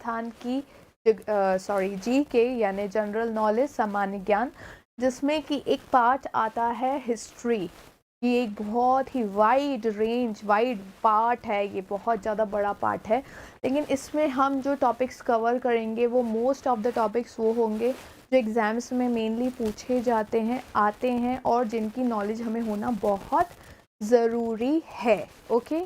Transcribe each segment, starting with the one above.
राजस्थान की जीके यानी general knowledge सामान्य ज्ञान, जिसमें कि एक पार्ट आता है हिस्ट्री। ये एक बहुत ही वाइड पार्ट है, ये बहुत ज़्यादा बड़ा पार्ट है। लेकिन इसमें हम जो टॉपिक्स कवर करेंगे वो मोस्ट ऑफ द टॉपिक्स वो होंगे जो एग्ज़ाम्स में मेनली पूछे जाते हैं, आते हैं, और जिनकी नॉलेज हमें होना बहुत ज़रूरी है। ओके,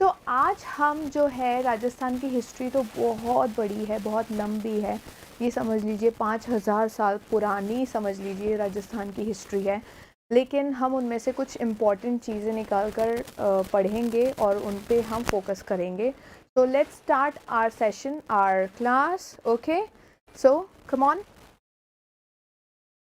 तो आज हम जो है राजस्थान की हिस्ट्री तो बहुत बड़ी है, बहुत लंबी है। ये समझ लीजिए 5000 साल पुरानी समझ लीजिए राजस्थान की हिस्ट्री है। लेकिन हम उनमें से कुछ इम्पॉर्टेंट चीज़ें निकाल कर पढ़ेंगे और उन पे हम फोकस करेंगे। So let's start our session, our class. Okay, so come on.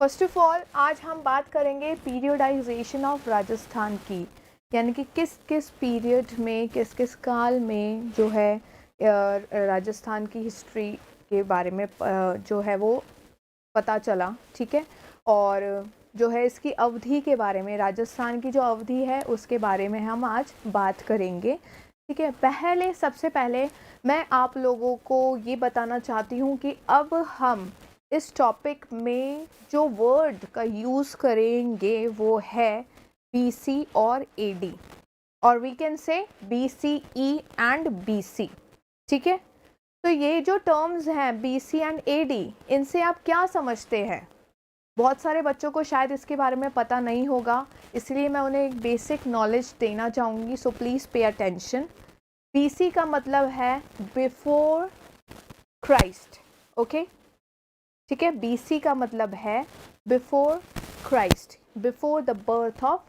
First of all, आज हम बात करेंगे पीरियडाइजेशन ऑफ राजस्थान की, यानी कि किस किस पीरियड में, किस किस काल में जो है राजस्थान की हिस्ट्री के बारे में जो है वो पता चला। ठीक है, और जो है इसकी अवधि के बारे में, राजस्थान की जो अवधि है उसके बारे में हम आज बात करेंगे। ठीक है, सबसे पहले मैं आप लोगों को ये बताना चाहती हूँ कि अब हम इस टॉपिक में जो वर्ड का यूज़ करेंगे वो है BC और AD, और we can say BCE and BC। ठीक है, तो ये जो टर्म्स हैं BC एंड AD, इनसे आप क्या समझते हैं? बहुत सारे बच्चों को शायद इसके बारे में पता नहीं होगा, इसलिए मैं उन्हें एक बेसिक नॉलेज देना चाहूँगी। So please pay attention. BC का मतलब है बिफोर क्राइस्ट। ओके, ठीक है, BC का मतलब है before Christ, before the birth of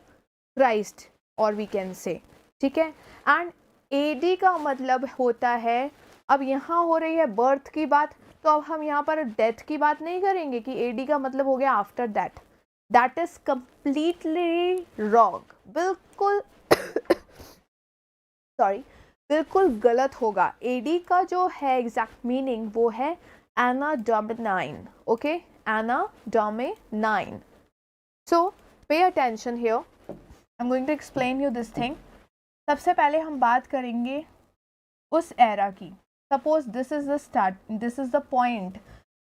Christ, और वी कैन से। ठीक है, एंड AD का मतलब होता है, अब यहाँ हो रही है बर्थ की बात, तो अब हम यहाँ पर डेथ की बात नहीं करेंगे कि AD का मतलब हो गया after that. That is completely wrong, बिल्कुल सॉरी, बिल्कुल गलत होगा। AD का जो है एग्जैक्ट मीनिंग वो है एना डोमिनाइन। Okay, Anno Domini. So pay attention here, I am going to explain you this thing. सबसे पहले हम बात करेंगे उस एरा की। Suppose this is the point,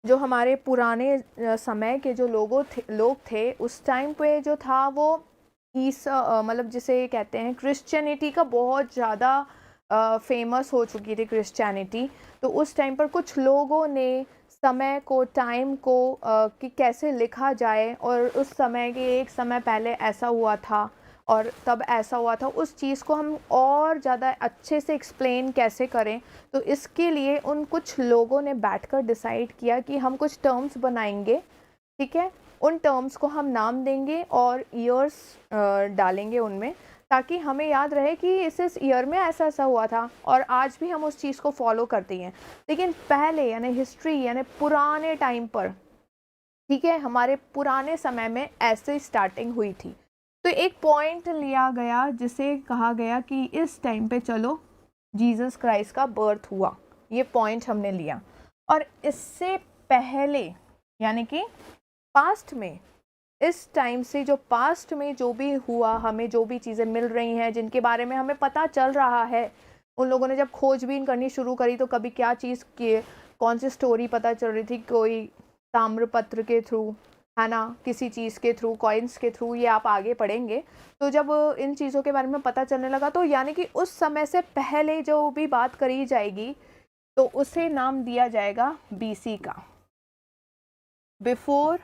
जो हमारे पुराने समय के जो लोग थे उस टाइम पे जो था वो मतलब जिसे कहते हैं क्रिश्चियनिटी का बहुत ज़्यादा फेमस हो चुकी थी क्रिश्चियनिटी। तो उस टाइम पर कुछ लोगों ने समय को, टाइम को कि कैसे लिखा जाए, और उस समय के एक समय पहले ऐसा हुआ था और तब ऐसा हुआ था, उस चीज़ को हम और ज़्यादा अच्छे से एक्सप्लेन कैसे करें। तो इसके लिए उन कुछ लोगों ने बैठकर डिसाइड किया कि हम कुछ टर्म्स बनाएंगे। ठीक है, उन टर्म्स को हम नाम देंगे और ईयर्स डालेंगे उनमें, ताकि हमें याद रहे कि इस ईयर में ऐसा ऐसा हुआ था, और आज भी हम उस चीज़ को फॉलो करते हैं। लेकिन पहले यानी हिस्ट्री यानी पुराने टाइम पर, ठीक है, हमारे पुराने समय में ऐसे स्टार्टिंग हुई थी। तो एक पॉइंट लिया गया जिसे कहा गया कि इस टाइम पे चलो जीसस क्राइस्ट का बर्थ हुआ, ये पॉइंट हमने लिया। और इससे पहले यानी कि पास्ट में, इस टाइम से जो पास्ट में जो भी हुआ, हमें जो भी चीज़ें मिल रही हैं, जिनके बारे में हमें पता चल रहा है, उन लोगों ने जब खोजबीन करनी शुरू करी तो कभी क्या चीज़ की कौन सी स्टोरी पता चल रही थी, कोई ताम्रपत्र के थ्रू, है ना, किसी चीज़ के थ्रू, कॉइन्स के थ्रू, ये आप आगे पढ़ेंगे। तो जब इन चीज़ों के बारे में पता चलने लगा, तो यानी कि उस समय से पहले जो भी बात करी जाएगी तो उसे नाम दिया जाएगा BC का, before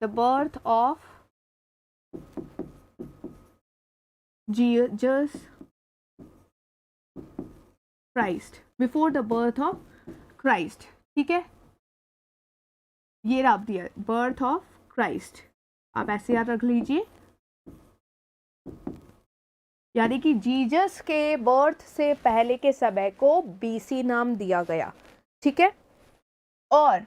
the birth of Jesus Christ, before the birth of Christ. ठीक है, ये आप दिया बर्थ ऑफ क्राइस्ट, आप ऐसे याद रख लीजिए, यानी कि जीसस के बर्थ से पहले के समय को BC नाम दिया गया। ठीक है, और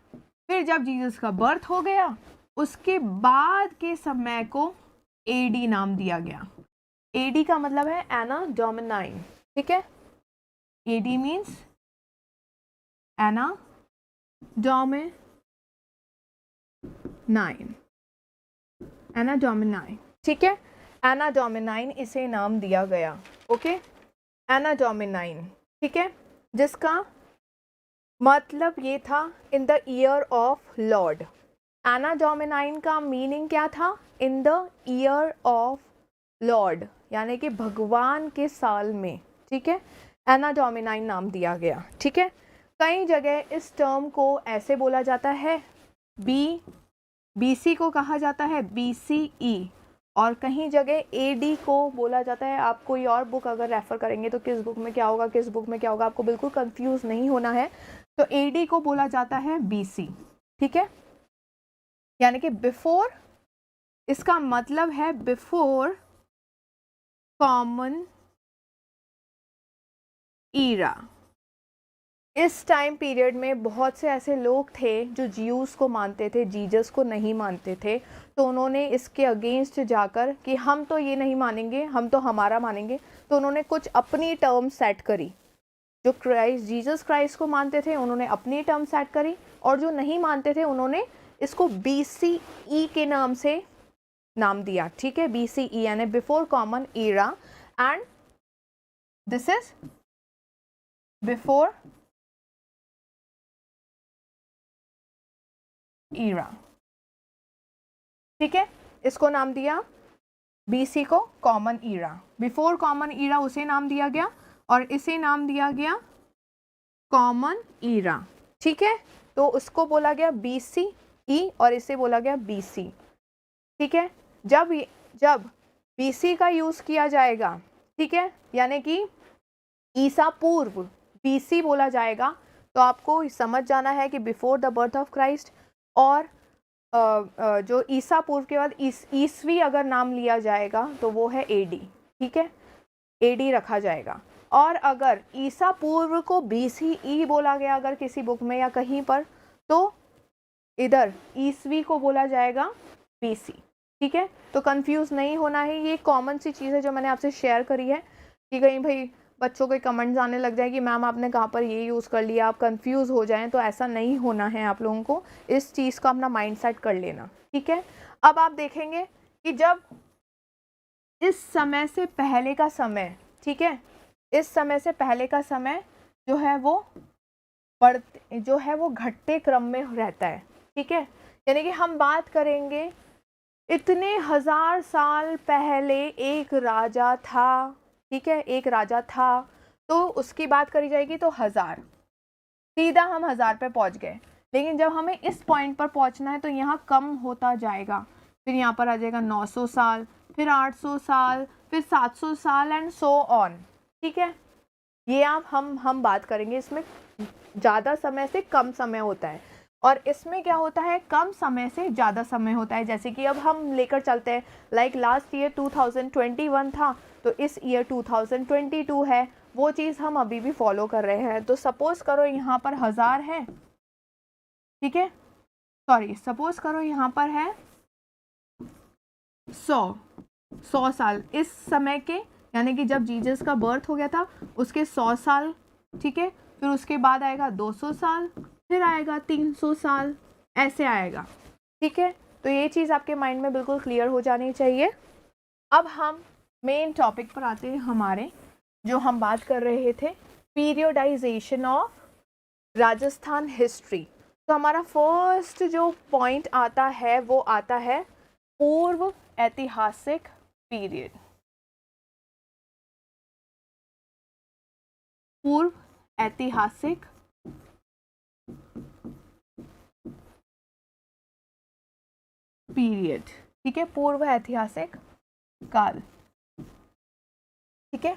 फिर जब जीसस का बर्थ हो गया उसके बाद के समय को AD नाम दिया गया। AD का मतलब है एना डोमिनाइन। ठीक है, AD मीन्स एना डोमिनाइन, एना डोमिनाइन। ठीक है, एना डोमिनाइन इसे नाम दिया गया। Okay, Anno Domini. ठीक है, जिसका मतलब ये था in the year of Lord. Anno Domini का मीनिंग क्या था? In the year of Lord, यानी कि भगवान के साल में। ठीक है, एना डोमिनाइन नाम दिया गया। ठीक है, कई जगह इस टर्म को ऐसे बोला जाता है, बीसी को कहा जाता है BCE, और कहीं जगह AD को बोला जाता है। आप कोई और बुक अगर रेफर करेंगे तो किस बुक में क्या होगा, किस बुक में क्या होगा, आपको बिल्कुल कंफ्यूज नहीं होना है। तो AD को बोला जाता है BC। ठीक है, यानी कि बिफोर, इसका मतलब है बिफोर कॉमन ईरा। इस टाइम पीरियड में बहुत से ऐसे लोग थे जो ज्यूस को मानते थे, जीसस को नहीं मानते थे। तो उन्होंने इसके अगेंस्ट जाकर कि हम तो ये नहीं मानेंगे, हम तो हमारा मानेंगे, तो उन्होंने कुछ अपनी टर्म सेट करी। जो जीसस क्राइस्ट को मानते थे उन्होंने अपनी टर्म सेट करी, और जो नहीं मानते थे उन्होंने इसको BCE के नाम से नाम दिया। ठीक है, BCE यानी before common era, and this is before era. ठीक है, इसको नाम दिया BC को common era, before common era उसे नाम दिया गया, और इसे नाम दिया गया कॉमन ईरा। ठीक है, तो उसको बोला गया BCE और इसे बोला गया BC। ठीक है, जब BC का यूज किया जाएगा, ठीक है, यानी कि ईसा पूर्व BC बोला जाएगा, तो आपको समझ जाना है कि before the birth of Christ, और जो ईसा पूर्व के बाद ईसवी अगर नाम लिया जाएगा तो वो है AD। ठीक है, AD रखा जाएगा। और अगर ईसा पूर्व को BCE बोला गया अगर किसी बुक में या कहीं पर, तो इधर ईसवी को बोला जाएगा BC। ठीक है, तो कंफ्यूज नहीं होना है। ये कॉमन सी चीज़ है जो मैंने आपसे शेयर करी है, कि कहीं भाई बच्चों के कमेंट्स आने लग जाए कि मैम आपने कहाँ पर ये यूज़ कर लिया, आप कंफ्यूज हो जाएं, तो ऐसा नहीं होना है। आप लोगों को इस चीज़ का अपना माइंड सेट कर लेना। ठीक है, अब आप देखेंगे कि जब इस समय से पहले का समय, ठीक है, इस समय से पहले का समय जो है वो घटते क्रम में रहता है। ठीक है, यानी कि हम बात करेंगे इतने 1000 साल पहले एक राजा था। ठीक है, एक राजा था, तो उसकी बात करी जाएगी तो 1000, सीधा हम 1000 पे पहुंच गए। लेकिन जब हमें इस पॉइंट पर पहुंचना है तो यहाँ कम होता जाएगा, फिर यहाँ पर आ जाएगा 900 साल, फिर 800 साल, फिर 700 साल, एंड सो ऑन। ठीक है, ये आप हम बात करेंगे। इसमें ज़्यादा समय से कम समय होता है, और इसमें क्या होता है, कम समय से ज़्यादा समय होता है। जैसे कि अब हम लेकर चलते हैं, लाइक लास्ट ईयर 2021 था, तो इस ईयर 2022 है, वो चीज़ हम अभी भी फॉलो कर रहे हैं। तो सपोज करो यहाँ पर 1000 है, ठीक है, सॉरी, सपोज करो यहाँ पर है 100 साल इस समय के, यानी कि जब जीसस का बर्थ हो गया था उसके 100 साल। ठीक है, फिर उसके बाद आएगा 200 साल, फिर आएगा 300 साल, ऐसे आएगा। ठीक है, तो ये चीज़ आपके माइंड में बिल्कुल क्लियर हो जानी चाहिए। अब हम मेन टॉपिक पर आते हैं हमारे, जो हम बात कर रहे थे, पीरियडाइजेशन ऑफ राजस्थान हिस्ट्री। तो हमारा फर्स्ट जो पॉइंट आता है वो आता है पूर्व ऐतिहासिक पीरियड। पूर्व ऐतिहासिक पीरियड। ठीक है, पूर्व ऐतिहासिक काल। ठीक है,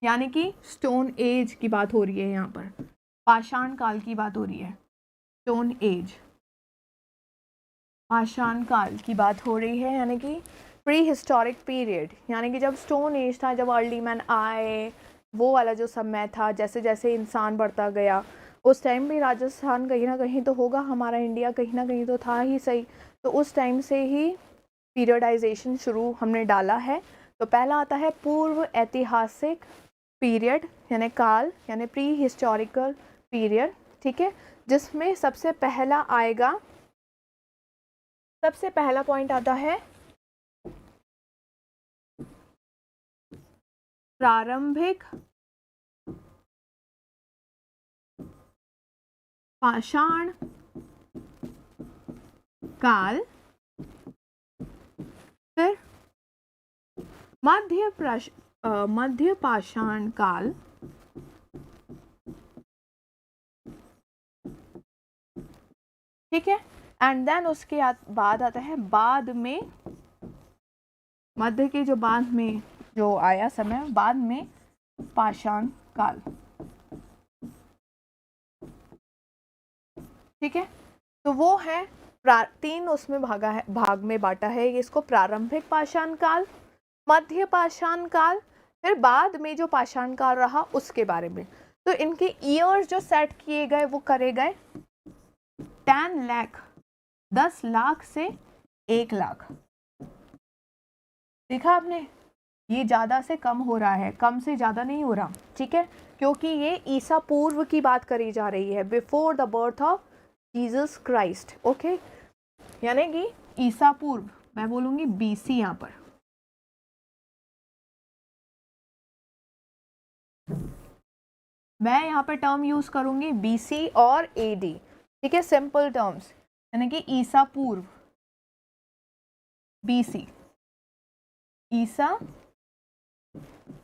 यानी कि स्टोन एज की बात हो रही है, यहाँ पर पाषाण काल की बात हो रही है। स्टोन एज, पाषाण काल की बात हो रही है, यानी कि प्री हिस्टोरिक पीरियड, यानी कि जब स्टोन एज था, जब अर्ली मैन आए, वो वाला जो समय था। जैसे जैसे इंसान बढ़ता गया, उस टाइम भी राजस्थान कहीं ना कहीं तो होगा, हमारा इंडिया कहीं ना कहीं तो था ही सही। तो उस टाइम से ही पीरियडाइजेशन शुरू हमने डाला है। तो पहला आता है पूर्व ऐतिहासिक पीरियड, यानी काल, यानी प्री हिस्टोरिकल पीरियड। ठीक है, जिसमें सबसे पहला आएगा, सबसे पहला पॉइंट आता है प्रारंभिक पाषाण काल, फिर मध्य पाषाण काल, ठीक है, एंड देन उसके बाद आता है बाद में, मध्य के जो बाद में जो आया समय, बाद में पाषाण काल, ठीक है। तो वो है तीन उसमें भाग में बांटा है इसको, प्रारंभिक पाषाण काल, मध्य पाषाण काल, फिर बाद में जो पाषाण काल रहा उसके बारे में। तो इनके ईयर्स जो सेट किए गए वो करे गए 10 लाख, 10 लाख से 1 लाख। देखा आपने, ये ज्यादा से कम हो रहा है, कम से ज्यादा नहीं हो रहा, ठीक है, क्योंकि ये ईसा पूर्व की बात करी जा रही है, before the birth of Jesus Christ, okay, यानी कि ईसा पूर्व, मैं बोलूंगी बीसी यहां पर, मैं यहाँ पर टर्म यूज करूंगी बीसी और एडी, ठीक है, सिंपल टर्म्स, यानी कि ईसा पूर्व, बीसी, ईसा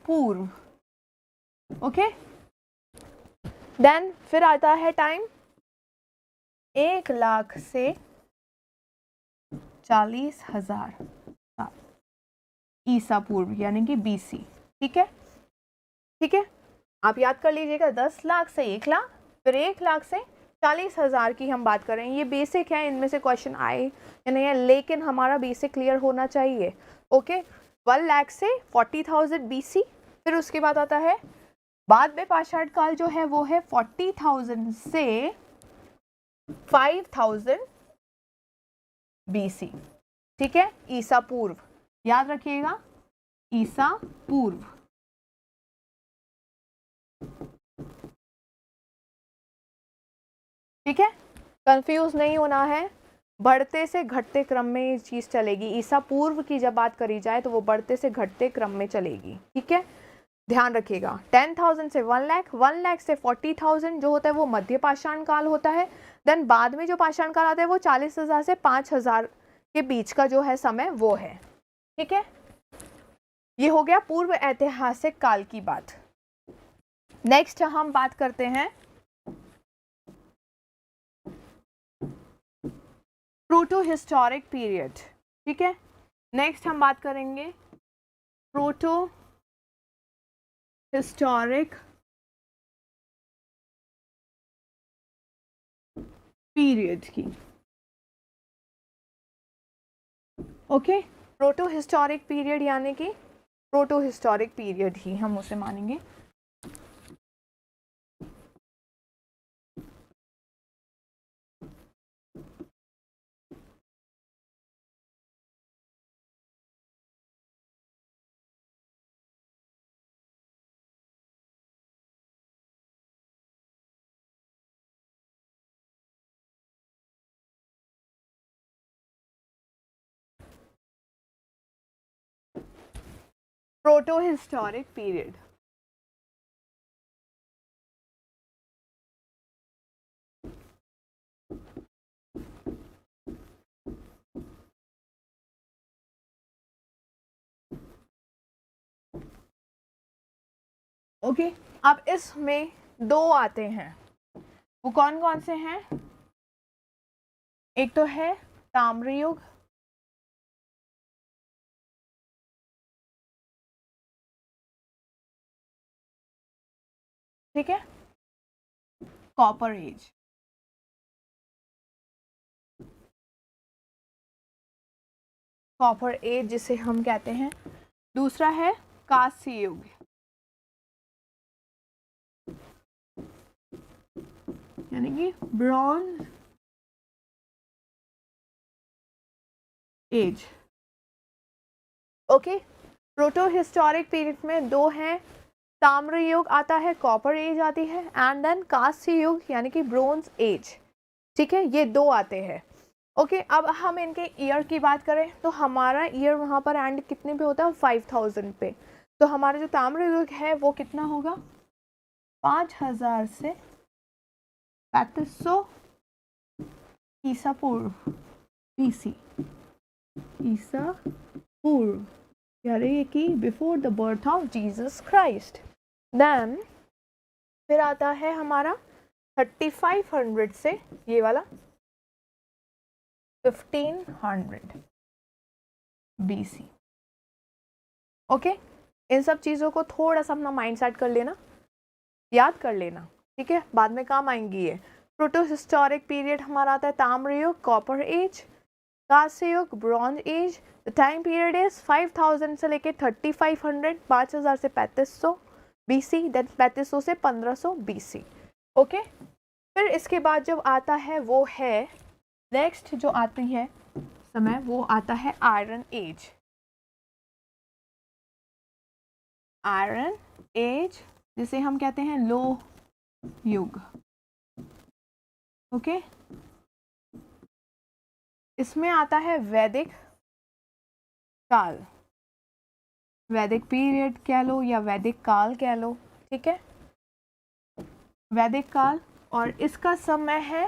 पूर्व, ओके। देन फिर आता है टाइम 1 लाख से 40,000 ईसा पूर्व, यानी कि बीसी, ठीक है, ठीक है, आप याद कर लीजिएगा, 10 लाख से 1 लाख, फिर 1 लाख से 40,000 की हम बात कर रहे हैं। ये बेसिक है, इनमें से क्वेश्चन आए या नहीं है, लेकिन हमारा बेसिक क्लियर होना चाहिए, ओके। 1 लाख से 40,000 बीसी, फिर उसके बाद आता है बाद में पाषाण काल जो है वो है 40,000 से 5,000 बीसी, ठीक है, ईसा पूर्व, याद रखिएगा, ईसा पूर्व, ठीक है, कंफ्यूज नहीं होना है, बढ़ते से घटते क्रम में ये चीज चलेगी। ईसा पूर्व की जब बात करी जाए तो वो बढ़ते से घटते क्रम में चलेगी, ठीक है, ध्यान रखिएगा। 10,000 से 1 लाख, 1 लाख से 40,000 जो होता है वो मध्य पाषाण काल होता है। देन बाद में जो पाषाण काल आता है वो 40,000 से 5,000 के बीच का जो है समय वो है, ठीक है। ये हो गया पूर्व ऐतिहासिक काल की बात। नेक्स्ट हम बात करते हैं प्रोटो हिस्टोरिक पीरियड, ठीक है। नेक्स्ट हम बात करेंगे प्रोटो हिस्टोरिक पीरियड की, ओके। प्रोटो हिस्टोरिक पीरियड यानी कि प्रोटो हिस्टोरिक पीरियड ही हम उसे मानेंगे। Proto historic period, okay. अब इसमें 2 आते हैं, वो कौन कौन से हैं? एक तो है ताम्र युग, ठीक है, कॉपर एज, कॉपर एज जिसे हम कहते हैं। दूसरा है कांस्य युग, यानी कि bronze age, okay. Proto historic period में 2 हैं, ताम्र युग आता है, कॉपर एज आती है, एंड देन कांस्य युग यानी कि ब्रोंज एज, ठीक है, ये 2 आते हैं, ओके। अब हम इनके ईयर की बात करें तो हमारा ईयर वहाँ पर एंड कितने पे होता है? 5,000 पे। तो हमारा जो ताम्र युग है वो कितना होगा? 5,000 से 3500 ईसा पूर्व, BC, ईसा पूर्व, यानी कि before the birth of Jesus Christ. Then फिर आता है हमारा 3500 से ये वाला 1500 BC। ओके, इन सब चीज़ों को थोड़ा सा अपना माइंड सेट कर लेना, याद कर लेना, ठीक है, बाद में काम आएंगी ये। प्रोटो हिस्टोरिक पीरियड हमारा आता है ताम्र युग, कॉपर एज, कांस्य युग, bronze age. The time period is 5000 से लेके 3500, 5000 से 3500 BC, देन 3500 से 1500 BC। ओके, फिर इसके बाद जब आता है वो है नेक्स्ट जो आती है समय, वो आता है आयरन एज। आयरन एज जिसे हम कहते हैं लोह युग। ओके, इसमें आता है वैदिक काल, वैदिक पीरियड कह लो या वैदिक काल कह लो, ठीक है, वैदिक काल। और इसका समय है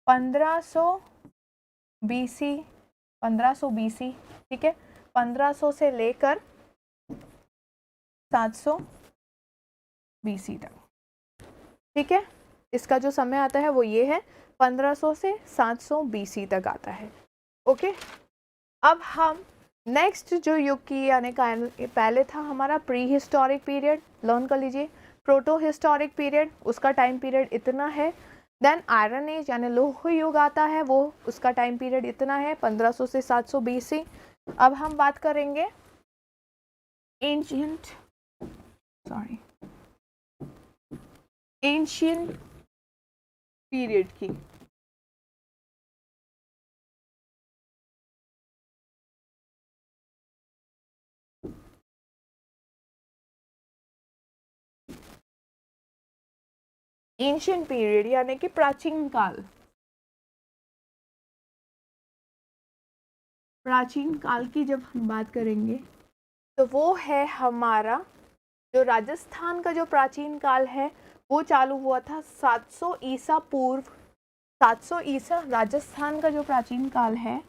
1500 BC, 1500 BC, ठीक है, 1500 से लेकर 700 BC तक, ठीक है। इसका जो समय आता है वो ये है, 1500 से 700 BC तक आता है। ओके, अब हम नेक्स्ट जो युग की यानी पहले था हमारा प्री हिस्टोरिक पीरियड, लर्न कर लीजिए। प्रोटो हिस्टोरिक पीरियड, उसका टाइम पीरियड इतना है। देन आयरन एज यानी लोह युग आता है, वो उसका टाइम पीरियड इतना है, 1500 से 700 BC। अब हम बात करेंगे एंशियंट पीरियड की। एंशियंट पीरियड यानी कि प्राचीन काल, प्राचीन काल की जब हम बात करेंगे तो वो है हमारा जो राजस्थान का जो प्राचीन काल है वो चालू हुआ था 700 ईसा पूर्व। 700 ईसा राजस्थान का जो प्राचीन काल है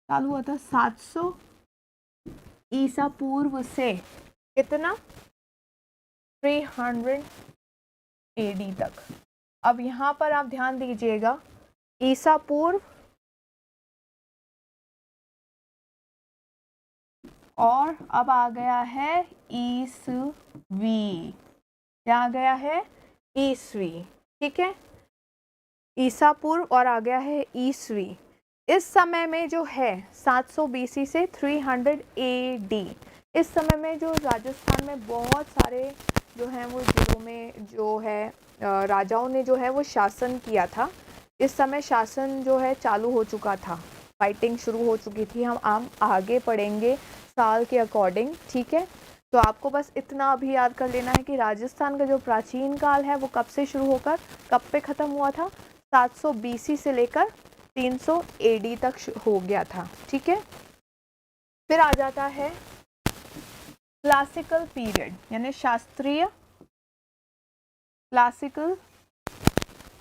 चालू हुआ था 700 ईसा पूर्व से कितना 300 AD तक। अब यहाँ पर आप ध्यान दीजिएगा, ईसा पूर्व और अब आ गया है ईसवी, क्या आ गया है ईसवी, ठीक है, ईसा पूर्व और आ गया है ईसवी। इस समय में जो है 700 BC से 300 AD, इस समय में जो राजस्थान में बहुत सारे जो हैं वो जिलों में जो है राजाओं ने जो है वो शासन किया था। इस समय शासन जो है चालू हो चुका था, फाइटिंग शुरू हो चुकी थी। हम आगे पढ़ेंगे साल के अकॉर्डिंग, ठीक है। तो आपको बस इतना अभी याद कर लेना है कि राजस्थान का जो प्राचीन काल है वो कब से शुरू होकर कब पे ख़त्म हुआ था, 700 BC से लेकर 300 AD तक हो गया था, ठीक है। फिर आ जाता है क्लासिकल पीरियड यानी शास्त्रीय, क्लासिकल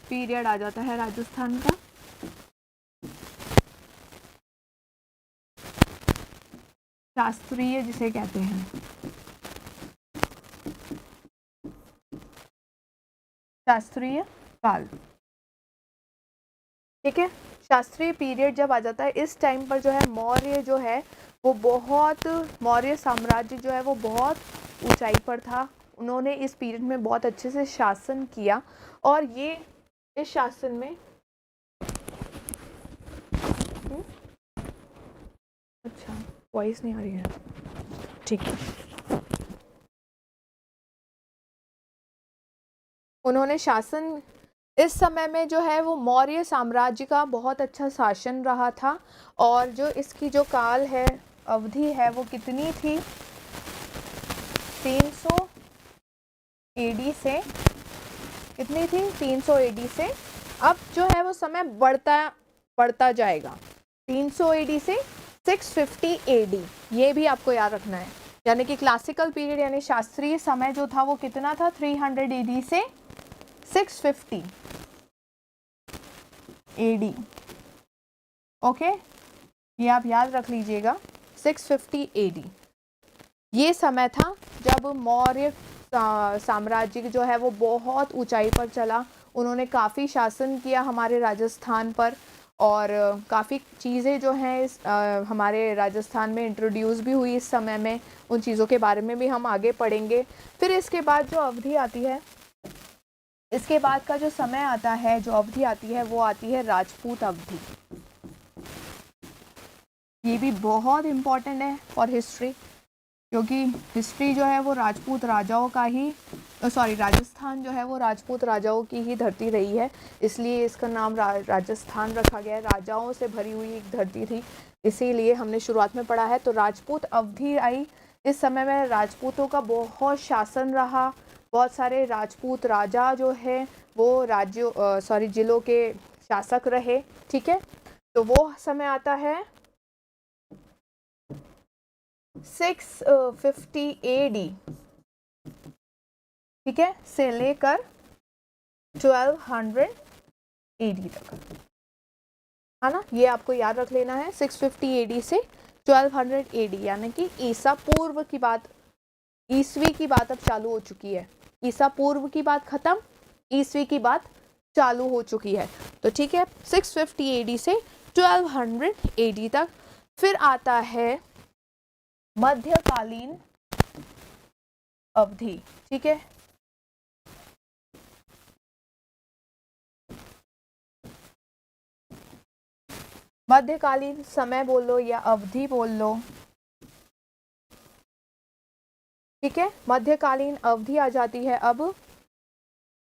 पीरियड आ जाता है राजस्थान का। शास्त्रीय जिसे कहते हैं, शास्त्रीय काल, ठीक है। शास्त्रीय पीरियड जब आ जाता है इस टाइम पर जो है मौर्य जो है वो बहुत, मौर्य साम्राज्य जो है वो बहुत ऊंचाई पर था। उन्होंने इस पीरियड में बहुत अच्छे से शासन किया और ये इस शासन में अच्छा वॉइस नहीं आ रही है, ठीक है। उन्होंने शासन इस समय में जो है वो मौर्य साम्राज्य का बहुत अच्छा शासन रहा था। और जो इसकी जो काल है अवधि है वो कितनी थी, 300 AD से कितनी थी, 300 AD से। अब जो है वो समय बढ़ता जाएगा, 300 एडी से 650 एडी, ये भी आपको याद रखना है। यानी कि क्लासिकल पीरियड यानी शास्त्रीय समय जो था वो कितना था, 300 एडी से 650 एडी। ओके, ये आप याद रख लीजिएगा, 650 एडी ये समय था जब मौर्य साम्राज्य जो है वो बहुत ऊंचाई पर चला। उन्होंने काफ़ी शासन किया हमारे राजस्थान पर, और काफ़ी चीज़ें जो हैं हमारे राजस्थान में इंट्रोड्यूस भी हुई इस समय में। उन चीज़ों के बारे में भी हम आगे पढ़ेंगे। फिर इसके बाद जो अवधि आती है, इसके बाद का जो समय आता है, जो अवधि आती है, वो आती है राजपूत अवधि। ये भी बहुत इम्पॉर्टेंट है फॉर हिस्ट्री, क्योंकि हिस्ट्री जो है वो राजपूत राजाओं का ही, राजस्थान जो है वो राजपूत राजाओं की ही धरती रही है, इसलिए इसका नाम राजस्थान रखा गया है। राजाओं से भरी हुई एक धरती थी, इसीलिए हमने शुरुआत में पढ़ा है। तो राजपूत अवधि आई, इस समय में राजपूतों का बहुत शासन रहा। बहुत सारे राजपूत राजा जो है वो जिलों के शासक रहे। ठीक है, तो वो समय आता है 650 एडी, ठीक है, से लेकर 1200 एडी तक, है ना। ये आपको याद रख लेना है, 650 एडी से 1200 एडी, यानी कि ईसा पूर्व की बात, ईसवी की बात अब चालू हो चुकी है। ईसा पूर्व की बात खत्म, ईसवी की बात चालू हो चुकी है। तो ठीक है, 650 एडी से 1200 एडी तक। फिर आता है मध्यकालीन अवधि। ठीक है, मध्यकालीन समय बोल लो या अवधि बोल लो। ठीक है, मध्यकालीन अवधि आ जाती है। अब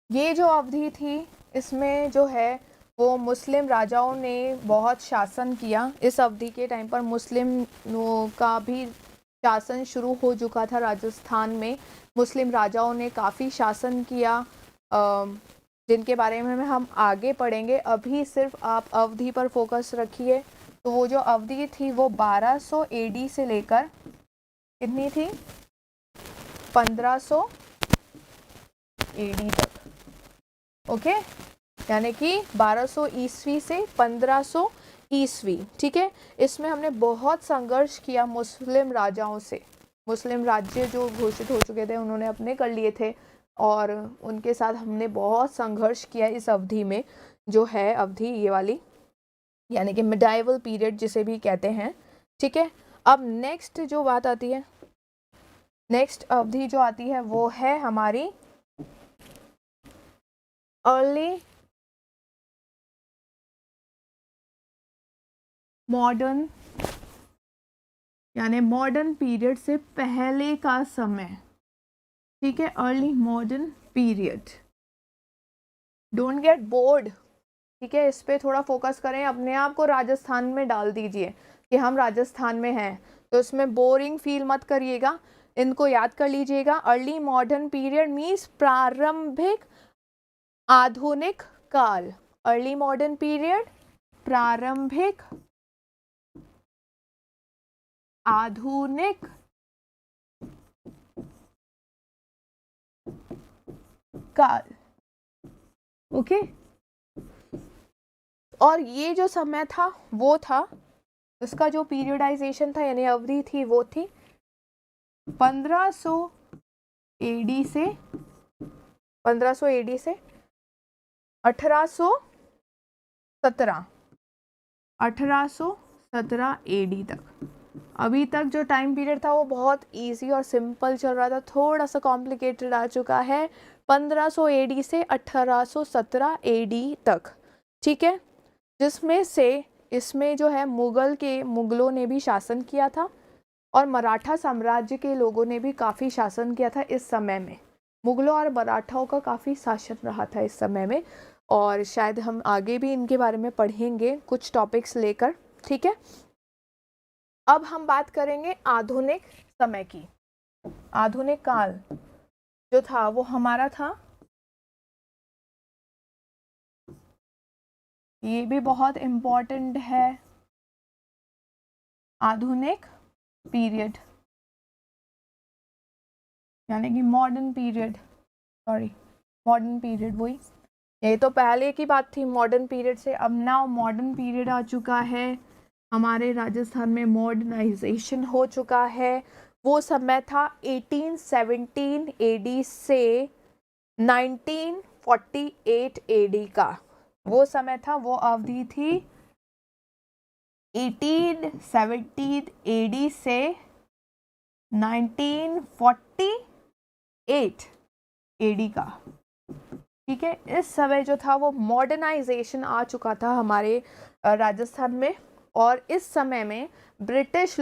ये जो अवधि थी, इसमें जो है वो मुस्लिम राजाओं ने बहुत शासन किया। इस अवधि के टाइम पर मुस्लिम का भी शासन शुरू हो चुका था राजस्थान में। मुस्लिम राजाओं ने काफ़ी शासन किया, जिनके बारे में हम आगे पढ़ेंगे। अभी सिर्फ आप अवधि पर फोकस रखिए। तो वो जो अवधि थी वो 1200 एडी से लेकर कितनी थी, 1500 एडी तक। ओके, यानी कि 1200 ईस्वी से 1500 ईस्वी। ठीक है, इसमें हमने बहुत संघर्ष किया मुस्लिम राजाओं से। मुस्लिम राज्य जो घोषित हो चुके थे उन्होंने अपने कर लिए थे, और उनके साथ हमने बहुत संघर्ष किया इस अवधि में। जो है अवधि ये वाली, यानी कि मिडाइवल पीरियड जिसे भी कहते हैं। ठीक है, अब नेक्स्ट जो बात आती है, नेक्स्ट अवधि जो आती है वो है हमारी अर्ली मॉडर्न, यानी मॉडर्न पीरियड से पहले का समय। ठीक है, early modern period. Don't get bored. ठीक है, इस पे थोड़ा फोकस करें, अपने आप को राजस्थान में डाल दीजिए कि हम राजस्थान में हैं, तो इसमें बोरिंग फील मत करिएगा। इनको याद कर लीजिएगा। अर्ली मॉडर्न पीरियड मीन्स प्रारंभिक आधुनिक काल। अर्ली मॉडर्न पीरियड प्रारंभिक आधुनिक काल। ओके, और ये जो समय था वो था, इसका जो पीरियडाइजेशन था यानी अवधि थी वो थी 1500 एडी से 1817 1817 एडी तक। अभी तक जो टाइम पीरियड था वो बहुत इजी और सिंपल चल रहा था, थोड़ा सा कॉम्प्लिकेटेड आ चुका है 1500 एडी से 1817 एडी तक। ठीक है, जिसमें से इसमें जो है मुगलों ने भी शासन किया था, और मराठा साम्राज्य के लोगों ने भी काफ़ी शासन किया था इस समय में। मुगलों और मराठाओं का काफ़ी शासन रहा था इस समय में, और शायद हम आगे भी इनके बारे में पढ़ेंगे कुछ टॉपिक्स लेकर। ठीक है, अब हम बात करेंगे आधुनिक समय की। आधुनिक काल जो था वो हमारा था, ये भी बहुत इम्पोर्टेंट है, आधुनिक पीरियड यानी कि modern period, sorry modern period, वही ये तो पहले की बात थी मॉडर्न पीरियड से, अब नाउ मॉडर्न पीरियड आ चुका है, हमारे राजस्थान में मॉडर्नाइजेशन हो चुका है। वो समय था 1817 एडी से 1948 एडी का, वो समय था, वो अवधि थी 1817 एडी से 1948 एडी का, ठीक है। इस समय जो था वो मॉडर्नाइजेशन आ चुका था हमारे राजस्थान में, और इस समय में ब्रिटिश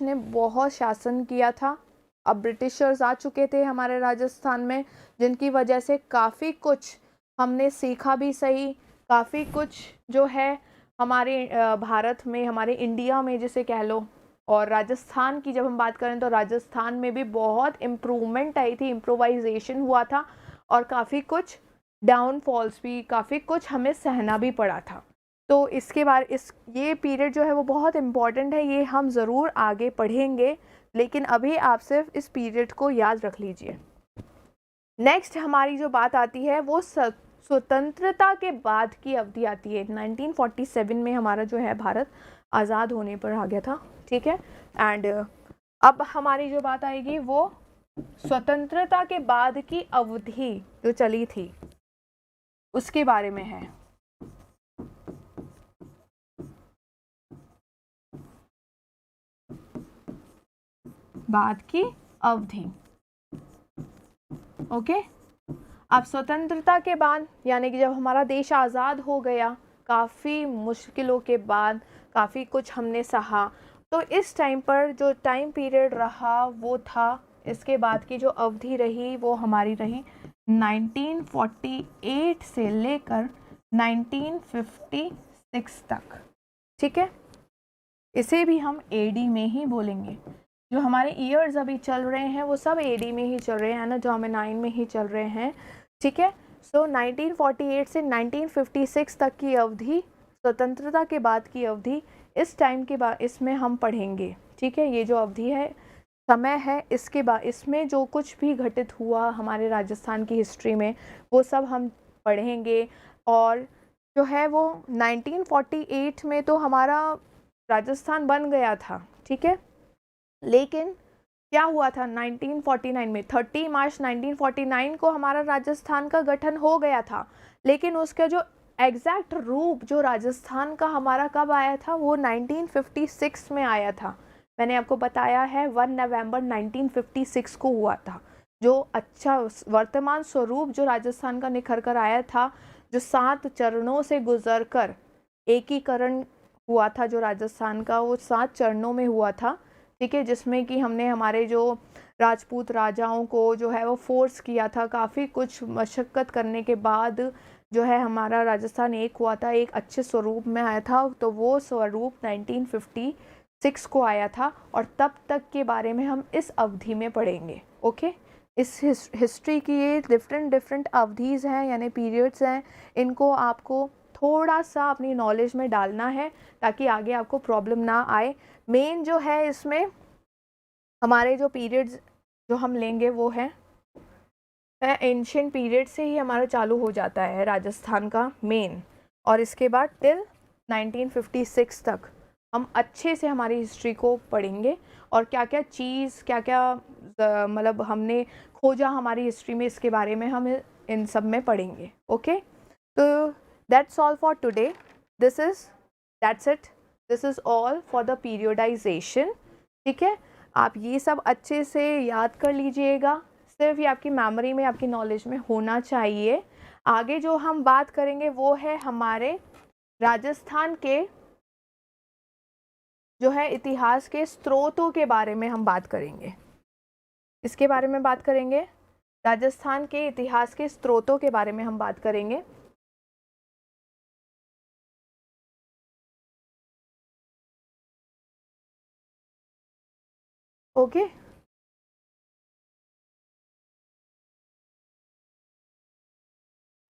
ने बहुत शासन किया था। अब ब्रिटिशर्स आ चुके थे हमारे राजस्थान में, जिनकी वजह से काफ़ी कुछ हमने सीखा भी सही, काफ़ी कुछ जो है हमारे भारत में, हमारे इंडिया में जिसे कह लो। और राजस्थान की जब हम बात करें तो राजस्थान में भी बहुत इम्प्रूवमेंट आई थी, इम्प्रोवाइजेशन हुआ था, और काफ़ी कुछ डाउनफॉल्स भी, काफ़ी कुछ हमें सहना भी पड़ा था। तो इसके बाद ये पीरियड जो है वो बहुत इम्पॉर्टेंट है, ये हम ज़रूर आगे पढ़ेंगे, लेकिन अभी आप सिर्फ इस पीरियड को याद रख लीजिए। नेक्स्ट हमारी जो बात आती है वो स्वतंत्रता के बाद की अवधि आती है। 1947 में हमारा जो है भारत आज़ाद होने पर आ गया था, ठीक है। एंड अब हमारी जो बात आएगी वो स्वतंत्रता के बाद की अवधि जो चली थी उसके बारे में है। बाद की अवधि, ओके। अब स्वतंत्रता के बाद यानी कि जब हमारा देश आज़ाद हो गया, काफ़ी मुश्किलों के बाद काफ़ी कुछ हमने सहा, तो इस टाइम पर जो टाइम पीरियड रहा वो था, इसके बाद की जो अवधि रही वो हमारी रही 1948 से लेकर 1956 तक, ठीक है। इसे भी हम एडी में ही बोलेंगे। जो हमारे ईयर्स अभी चल रहे हैं वो सब एडी में ही चल रहे हैं ना, डोमिनाइन में ही चल रहे हैं, ठीक है। सो 1948 से 1956 तक की अवधि, स्वतंत्रता के बाद की अवधि, इस टाइम के बाद इसमें हम पढ़ेंगे, ठीक है। ये जो अवधि है, समय है, इसके बाद इसमें जो कुछ भी घटित हुआ हमारे राजस्थान की हिस्ट्री में वो सब हम पढ़ेंगे। और जो है वो 1948 में तो हमारा राजस्थान बन गया था, ठीक है। लेकिन क्या हुआ था 1949 में, 30 मार्च 1949 को हमारा राजस्थान का गठन हो गया था, लेकिन उसका जो एग्जैक्ट रूप जो राजस्थान का हमारा कब आया था वो 1956 में आया था। मैंने आपको बताया है 1 नवंबर 1956 को हुआ था, जो अच्छा वर्तमान स्वरूप जो राजस्थान का निखर कर आया था, जो 7 चरणों से गुजर कर एकीकरण हुआ था जो राजस्थान का, वो 7 चरणों में हुआ था, ठीक है। जिसमें कि हमने हमारे जो राजपूत राजाओं को जो है वो फोर्स किया था, काफ़ी कुछ मशक्क़त करने के बाद जो है हमारा राजस्थान एक हुआ था, एक अच्छे स्वरूप में आया था। तो वो स्वरूप 1956 को आया था, और तब तक के बारे में हम इस अवधि में पढ़ेंगे, ओके। इस हिस्ट्री की ये डिफरेंट अवधिज़ हैं यानी पीरियड्स हैं, इनको आपको थोड़ा सा अपनी नॉलेज में डालना है ताकि आगे आपको प्रॉब्लम ना आए। मेन जो है इसमें हमारे जो पीरियड्स जो हम लेंगे वो है एंशिएंट पीरियड से ही हमारा चालू हो जाता है राजस्थान का मेन, और इसके बाद टिल 1956 तक हम अच्छे से हमारी हिस्ट्री को पढ़ेंगे, और क्या क्या चीज़ क्या क्या मतलब हमने खोजा हमारी हिस्ट्री में, इसके बारे में हम इन सब में पढ़ेंगे, ओके। तो that's all for today, that's it, this is all for the periodisation, ठीक है। आप ये सब अच्छे से याद कर लीजिएगा, सिर्फ ये आपकी मेमोरी में, आपकी नॉलेज में होना चाहिए। आगे जो हम बात करेंगे वो है हमारे राजस्थान के जो है इतिहास के स्रोतों के बारे में हम बात करेंगे, इसके बारे में बात करेंगे। राजस्थान के इतिहास के स्रोतों के बारे में हम बात करेंगे, ओके।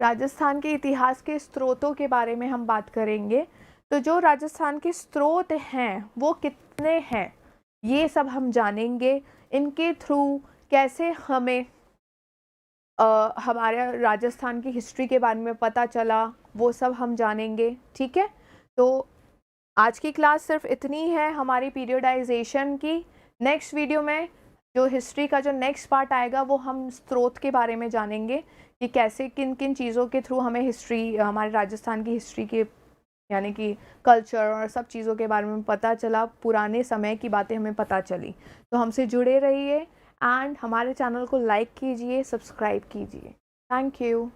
राजस्थान के इतिहास के स्रोतों के बारे में हम बात करेंगे। तो जो राजस्थान के स्रोत हैं वो कितने हैं, ये सब हम जानेंगे। इनके थ्रू कैसे हमें हमारे राजस्थान की हिस्ट्री के बारे में पता चला, वो सब हम जानेंगे। ठीक है, तो आज की क्लास सिर्फ इतनी है हमारी पीरियडाइजेशन की। नेक्स्ट वीडियो में जो हिस्ट्री का जो नेक्स्ट पार्ट आएगा वो हम स्रोत के बारे में जानेंगे कि कैसे किन किन चीज़ों के थ्रू हमें हिस्ट्री, हमारे राजस्थान की हिस्ट्री के यानी कि कल्चर और सब चीज़ों के बारे में पता चला, पुराने समय की बातें हमें पता चली। तो हमसे जुड़े रहिए एंड हमारे चैनल को लाइक कीजिए, सब्सक्राइब कीजिए। Thank you.